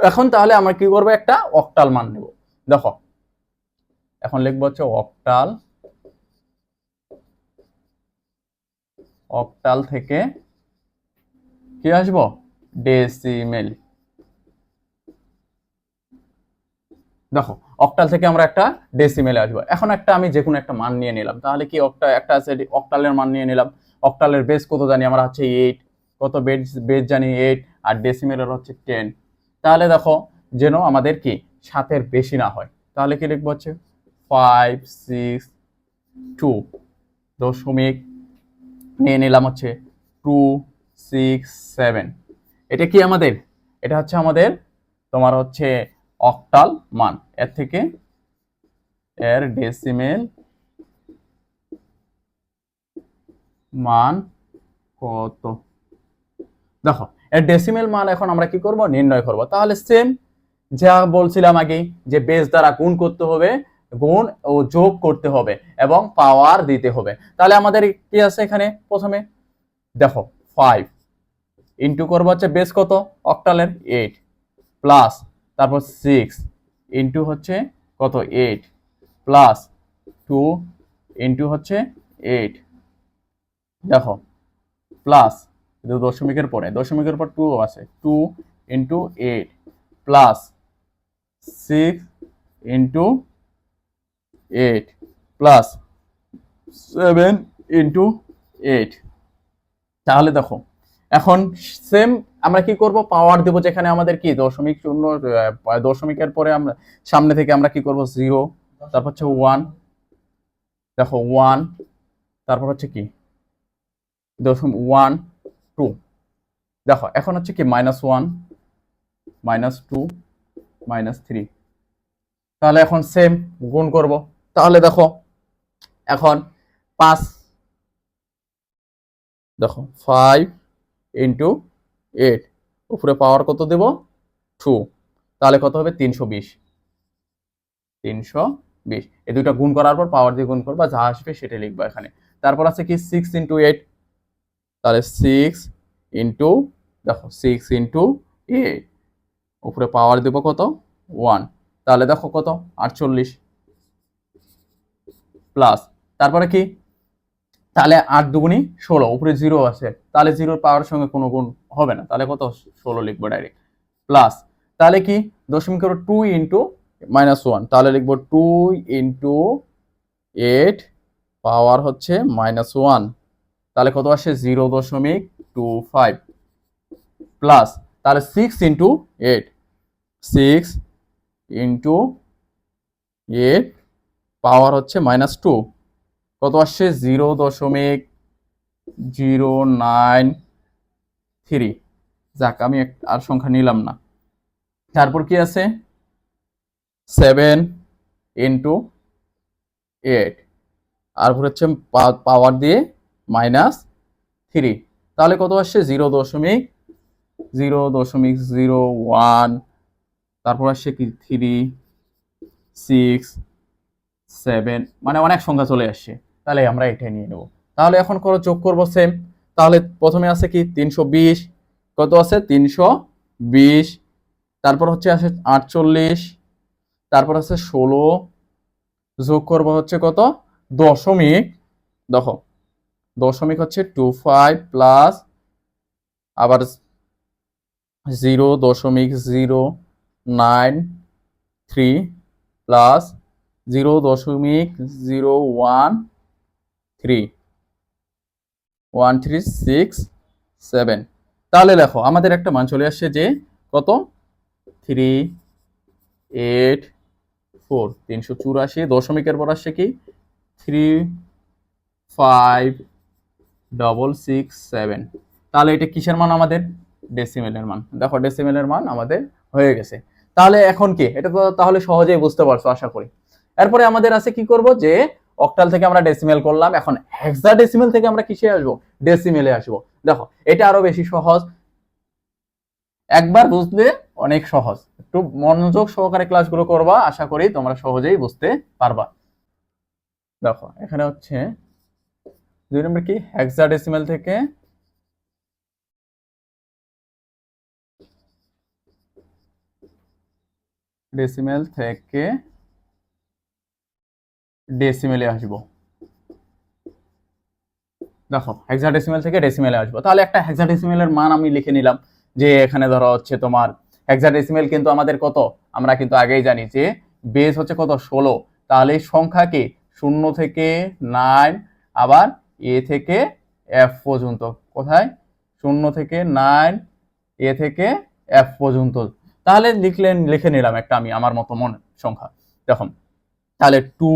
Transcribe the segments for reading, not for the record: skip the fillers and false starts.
এখন তাহলে আমরা কি করবো, একটা অক্টাল মান নেব। দেখো এখন লিখবো হচ্ছে অক্টাল, অক্টাল থেকে কি আসবো, ডেসিমেল। দেখো অক্টাল থেকে আমরা একটা ডেসিমেলে আসবো। এখন একটা আমি যে কোনো একটা মান নিয়ে নিলাম, তাহলে কি একটা আছে অক্টালের মান নিয়ে নিলাম। অক্টালের বেস কত জানি আমরা, হচ্ছে 8। কত বেস, বেস জানি 8, আর ডেসিমেলের হচ্ছে 10। তাহলে দেখো যেন আমাদের কি 7-এর বেশি না হয়, তাহলে কি লিখবো হচ্ছে 5, 6, 2 দশমিক নিয়ে নিলাম হচ্ছে 2, 6, 7। এটা কি আমাদের, এটা হচ্ছে আমাদের তোমার হচ্ছে অক্টাল মান। এর থেকে এর ডেসিমেল মান কত। দেখো এর ডেসিমেল মান এখন আমরা কি করব, নির্ণয় করব। তাহলে সেম যা বলছিলাম আগে, যে বেস দ্বারা গুণ করতে হবে, গুণ ও যোগ করতে হবে এবং পাওয়ার দিতে হবে। তাহলে আমাদের কি আছে এখানে, প্রথমে দেখো 5 ইন্টু করবো হচ্ছে বেস কত অক্টালের 8, প্লাস তারপর 6 ইন্টু হচ্ছে কত 8, প্লাস 2 ইন্টু হচ্ছে 8। দেখো প্লাস দশমিকের পরে, দশমিকের পর 2 আছে, 2 into 8, plus 6 into 8, plus 7 into 8। তাহলে দেখো এখন সেম আমরা কি করব, পাওয়ার দেব, যেখানে আমাদের কি দশমিক শূন্য, দশমিকের পরে আমরা সামনে থেকে আমরা কি করব 0, তারপর হচ্ছে 1, দেখো 1, তারপর হচ্ছে কি 1, 2। দেখো এখন হচ্ছে কি -1, -2, -3। তাহলে এখন সেম গুণ করব। তাহলে দেখো এখন 5, দেখো 5 ইন্টু 8, উপরে পাওয়ার কত দেব 2, তাহলে কত হবে 320। 320 এই দুইটা গুণ করার পর পাওয়ার দিয়ে গুণ করবা, যা আসবে সেটা লিখবা এখানে। তারপর আছে কি 6 ইন্টু 8, তাহলে 6 ইন্টু, দেখো 6 ইন্টু 8, উপরে পাওয়ার দেব কত 1, তাহলে দেখো কত 48, প্লাস তারপরে কি, তাহলে 8 দুগুণি 16, উপরে 0 আছে, তাহলে 0 পাওয়ার সঙ্গে কোনো গুণ হবে না, তাহলে কত 16 লিখবো ডাইরেক্ট, প্লাস তাহলে কি দশমিকের 2 ইন্টু -1, তাহলে লিখবো 2 ইন্টু 8 পাওয়ার হচ্ছে -1, তাহলে কত আসে 0.25, প্লাস তাহলে 6 ইন্টু 8, 6 ইন্টু 8 পাওয়ার হচ্ছে -2, কত আসছে 0.093। যাক আমি আর সংখ্যা নিলাম না। তারপর কি আছে 7 ইন্টু 8, আর হচ্ছে পাওয়ার দিয়ে -3, তাহলে কত আসছে 0.0.01, তারপর আসছে কি 3, 6, 7, মানে অনেক সংখ্যা চলে আসছে। তাহলে আমরা এটাই নিয়ে নেব। তাহলে এখন করো যোগ করব সেম। তাহলে প্রথমে আছে কি 320, কত আছে 320, তারপর হচ্ছে আছে 48, তারপর আছে 16, যোগ করব হচ্ছে কত দশমিক, দেখো দশমিক হচ্ছে 25, প্লাস আবার 0.093, প্লাস 0.01367। তাহলে দেখো আমাদের একটা মান চলে আসছে যে কত 384, 384, দশমিকের পর আসছে কি 35667। তাহলে এটা কিসের মান আমাদের, ডেসিমেলের মান। দেখো ডেসিমেলের মান আমাদের হয়ে গেছে। তাহলে এখন কি, এটা তো তাহলে সহজেই বুঝতে পারছো আশা করি। এরপরে আমাদের আছে কি করব, যে অক্টাল থেকে আমরা ডেসিমেল করলাম, এখন হেক্সাডেসিমেল থেকে আমরা কিসে আসবো, ডেসিমেলে আসবো। দেখো এটা আরো বেশি সহজ, একবার বুঝলে অনেক সহজ। একটু মনোযোগ সহকারে ক্লাসগুলো করবা, আশা করি তোমরা সহজেই বুঝতে পারবা। দেখো এখানে হচ্ছে 2 নম্বর কি হেক্সাডেসিমেল থেকে ডেসিমেল থেকে ডেসিমেলে আসবো। দেখো হেক্সাডেসিমেল থেকে ডেসিমেলে আসবো, তাহলে একটা হেক্সাডেসিমেলের মান আমি লিখে নিলাম। যে এখানে ধরো হচ্ছে তোমার হেক্সাডেসিমেল কিন্তু আমাদের কত, আমরা কিন্তু আগেই জানি যে বেস হচ্ছে কত 16। তাহলে এই সংখ্যা কি 0 থেকে 9 আবার এ থেকে এফ পর্যন্ত, কোথায় 0 থেকে 9 এ থেকে এফ পর্যন্ত। তাহলে লিখে নিলাম একটা আমি আমার মতো মনে সংখ্যা। দেখো তাহলে 2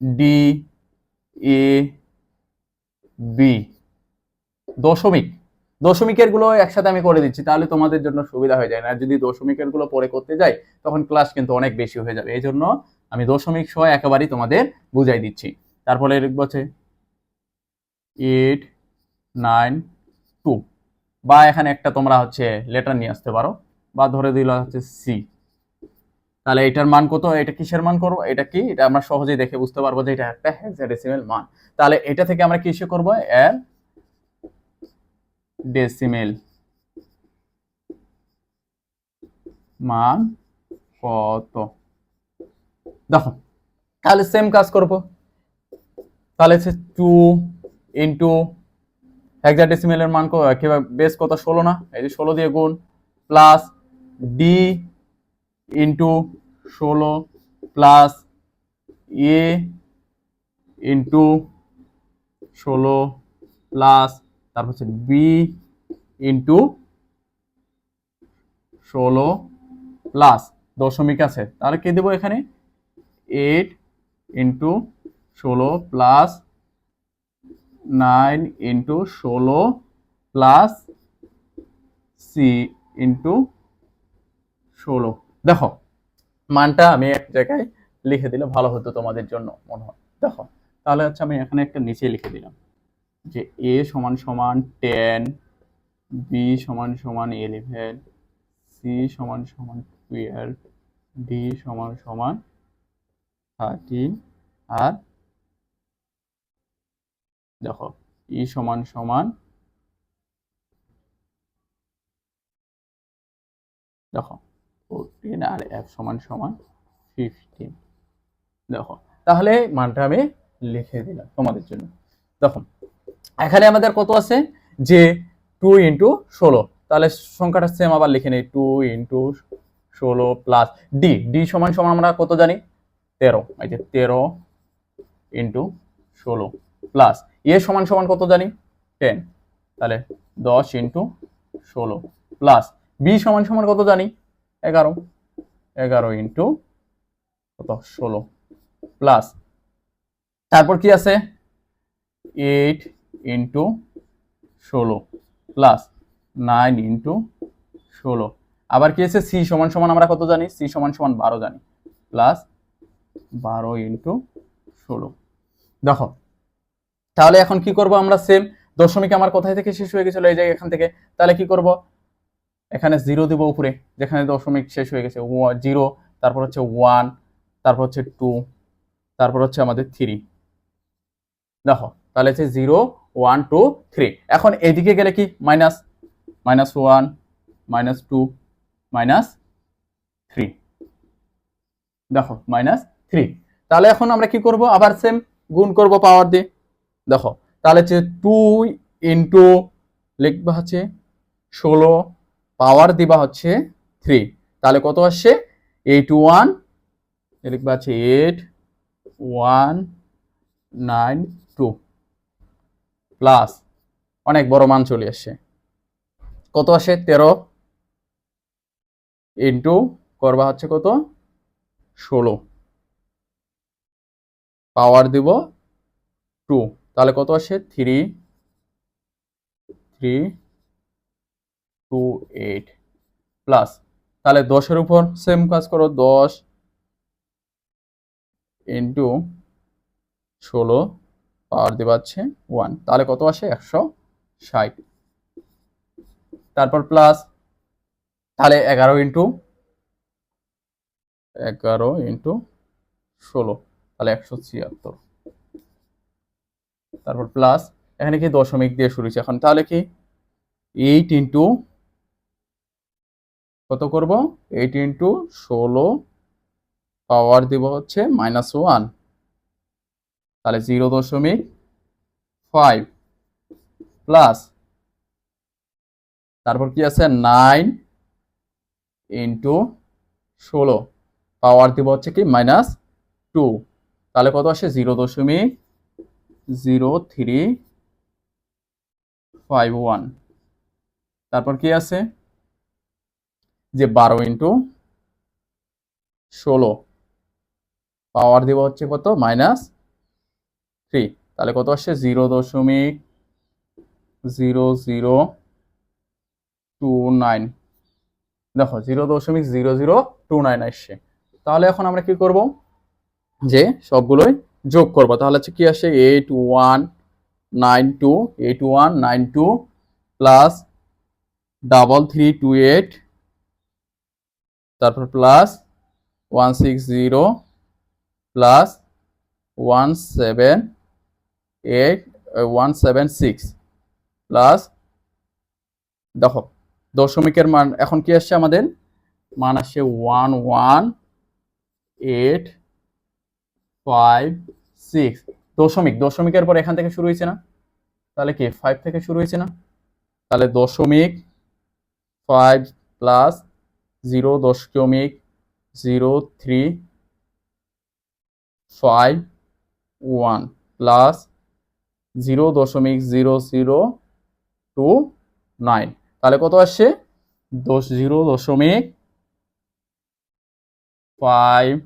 ডি এ বি দশমিক, দশমিকের গুলো একসাথে আমি করে দিচ্ছি তাহলে তোমাদের জন্য সুবিধা হয়ে যায় না, যদি দশমিকের গুলো পরে করতে যাই তখন ক্লাস কিন্তু অনেক বেশি হয়ে যাবে, এই জন্য আমি দশমিক সহ একেবারেই তোমাদের বুঝাই দিচ্ছি। তারপরে লিখবো হচ্ছে 8 9 2, বা এখানে একটা তোমরা হচ্ছে লেটার নিয়ে আসতে পারো, বা ধরে দিল হচ্ছে সি। তাহলে এটার মান কত, এটা কিসের মান করবো, এটা কি, এটা আমরা সহজেই দেখে বুঝতে পারবো যে এটা একটা হেক্সাডেসিমেল মান। তাহলে এটা থেকে আমরা কিসে করবো, এর ডেসিমেল মান কত। দেখো তাহলে সেম কাজ করব, তাহলে হচ্ছে 2 ইন্টু হেক্সাডেসিমেলের মান কিভাবে, বেস কত 16 না, এই যে 16 দিয়ে গুণ, প্লাস ডি ইন্টু 16 প্লাস এ ইন্টু 16 প্লাস তারপর হচ্ছে বি ইন্টু 16 প্লাস দশমিক আছে, তাহলে কি দেবো এখানে 8 into 16 plus 9 into 16 plus C into 16। দেখো মানটা আমি এক জায়গায় লিখে দিলে ভালো হতো তোমাদের জন্য মনে হয়। দেখো তাহলে হচ্ছে আমি এখানে একটা নিচে লিখে দিলাম যে এ সমান সমান 10, বি সমান সমান 11, সি সমান সমান 12, ডি সমান সমান 13, আর দেখো ই সমান সমান, দেখো 14, আর এফ সমান সমান 15। দেখো তাহলে মানটা আমি লিখে দিলাম তোমাদের জন্য। দেখো এখানে আমাদের কত আছে, যে 2 ইন্টু 16, তাহলে সংখ্যাটা সেম আবার লিখে নেই 2 ইন্টু 16 প্লাস ডি, ডি সমান সমান আমরা কত জানি 13, এই যে 13 ইন্টু 16 প্লাস এ সমান সমান কত জানি 10, তাহলে 10 ইন্টু 16 প্লাস বি সমান সমান কত জানি 11, 11 ইন্টু কত 16 প্লাস তারপর কি আছে 8 ইন্টু 16 প্লাস 9 ইন্টু 16, আবার কি আছে সি সমান সমান আমরা কত জানি, সি সমান সমান 12 জানি, প্লাস 12 ইন্টু 16। দেখো তাহলে এখন কি করব আমরা, সেম দশমিক আমার কোথায় থেকে শেষ হয়ে গেছিল, এই জায়গা এখান থেকে, তাহলে কি করব এখানে 0 দিব উপরে, যেখানে দশমিক শেষ হয়ে গেছে 0, তারপর হচ্ছে 1, তারপর হচ্ছে 2, তারপর হচ্ছে আমাদের 3। দেখো তাহলে হচ্ছে 0 1 2 3, এখন এদিকে গেলে কি মাইনাস, -1 -2 -3, দেখো -3। তাহলে এখন আমরা কি করব, আবার সেম গুণ করব পাওয়ার দিয়ে। দেখো তাহলে হচ্ছে 2 ইন্টু লিখবা হচ্ছে 16 পাওয়ার দিবা হচ্ছে 3, তাহলে কত আসছে 81, লিখবা হচ্ছে 8192 প্লাস অনেক বড় মান চলে আসছে, কত আসে 13 ইন্টু করবা হচ্ছে কত 16 পাওয়ার দিব 2, তাহলে কত আসে 3328 প্লাস, তাহলে 10-এর উপর সেম কাজ করো, 10 ইন্টু 16 পাওয়ার দিবা হচ্ছে 1, তাহলে কত আসে 160, তারপর প্লাস, তাহলে 11 ইন্টু 16, তাহলে 176, তারপর প্লাস এখানে কি দশমিক দিয়ে শুরু হচ্ছে এখন, তাহলে কি 8 ইন্টু কত করব 8 ইন্টু 16 পাওয়ার দিব হচ্ছে -1, তাহলে 0.5 প্লাস তারপর কি আছে 9 ইন্টু 16 পাওয়ার দিব হচ্ছে কি -2, তাহলে কত আসে 0.0351। তারপর কি আছে যে 12 ইন্টু 16 পাওয়ার দিব হচ্ছে কত -3, তাহলে কত আসছে 0.0029। দেখো 0.0029 আসছে। তাহলে এখন আমরা কি করব যে সবগুলোই যোগ করব। তাহলে হচ্ছে কি আসে 8192 প্লাস 3328, তারপর প্লাস 160 প্লাস 176 প্লাস, দেখো দশমিকের মান এখন কি আসছে আমাদের মান আসছে 11856। দশমিকের পর এখান থেকে শুরু হয়েছে না, তাহলে কি 5 থেকে শুরু হয়েছে না, তাহলে 0.5 প্লাস 0.0351 প্লাস 0.0029, তাহলে কত আসছে 0.5,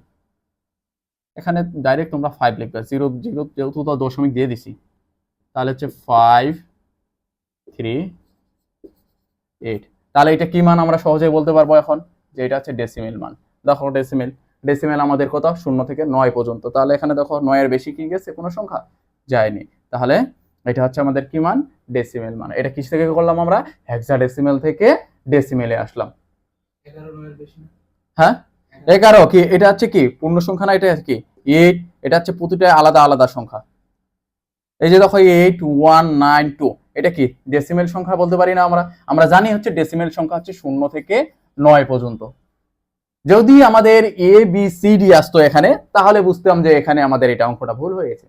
এখানে ডাইরেক্ট তোমরা 5 লিখবে, 0 যেহেতু তো দশমিক দিয়ে দিছি, তাহলে হচ্ছে 538। তাহলে এটা কি মান আমরা সহজেই বলতে পারবো এখন যে এটা হচ্ছে ডেসিমেল মান। দেখো ডেসিমেল আমাদের কত 0 থেকে 9 পর্যন্ত, তাহলে এখানে দেখো 9 এর বেশি কি গেছে কোনো সংখ্যা যায়নি, তাহলে এটা হচ্ছে আমাদের কি মান ডেসিমেল মান। এটা কিস থেকে করলাম আমরা হেক্সাডেসিমেল থেকে ডেসিমেলে আসলাম। 11 এর বেশি না? হ্যাঁ 11 কি এটা হচ্ছে কি পূর্ণ সংখ্যা না, এটা কি 8, এটা হচ্ছে প্রতিটা আলাদা আলাদা সংখ্যা। এই যে দেখো 8192 এটা কি ডেসিমেল সংখ্যা বলতে পারি না আমরা, আমরা জানি হচ্ছে ডেসিমেল সংখ্যা হচ্ছে 0 থেকে 9 পর্যন্ত। যদি আমাদের এ বি সি ডি আসতো এখানে, তাহলে বুঝতাম যে এখানে আমাদের এটা অঙ্কটা ভুল হয়ে গেছে।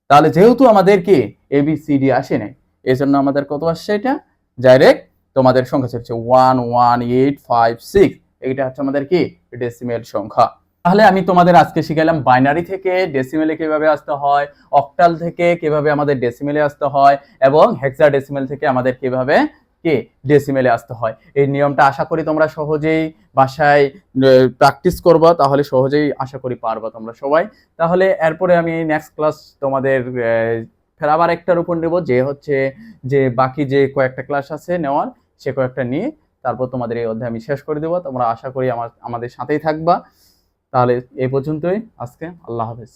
তাহলে যেহেতু আমাদের কি এ বি সি ডি আসে নাই, এই জন্য আমাদের কত আসছে এটা ডাইরেক্ট তোমাদের সংখ্যা হচ্ছে 11856, এটা হচ্ছে আমাদের কি ডেসিমেল সংখ্যা। তাহলে আমি তোমাদের আজকে শিখাইলাম বাইনারি থেকে ডেসিমেলে কিভাবে আসতে হয়, অক্টাল থেকে কিভাবে আমাদের ডেসিমেলে আসতে হয়, এবং হেক্সাডেসিমেল থেকে আমাদের কিভাবে কি ডেসিমেলে আসতে হয়। এই নিয়মটা আশা করি তোমরা সহজেই বাসায় প্র্যাকটিস করবা, তাহলে সহজেই আশা করি পারবা তোমরা সবাই। তাহলে এরপরে আমি নেক্সট ক্লাস তোমাদের ফের আবার একটার উপর নেব, যে হচ্ছে যে বাকি যে কয়েকটা ক্লাস আছে নেওয়ার, সে কয়েকটা নিয়ে তারপর তোমাদের এই অধ্যায় আমি শেষ করে দেবো। তোমরা আশা করি আমাদের সাথেই থাকবা। তাহলে এই পর্যন্তই আজকে, আল্লাহ হাফেজ।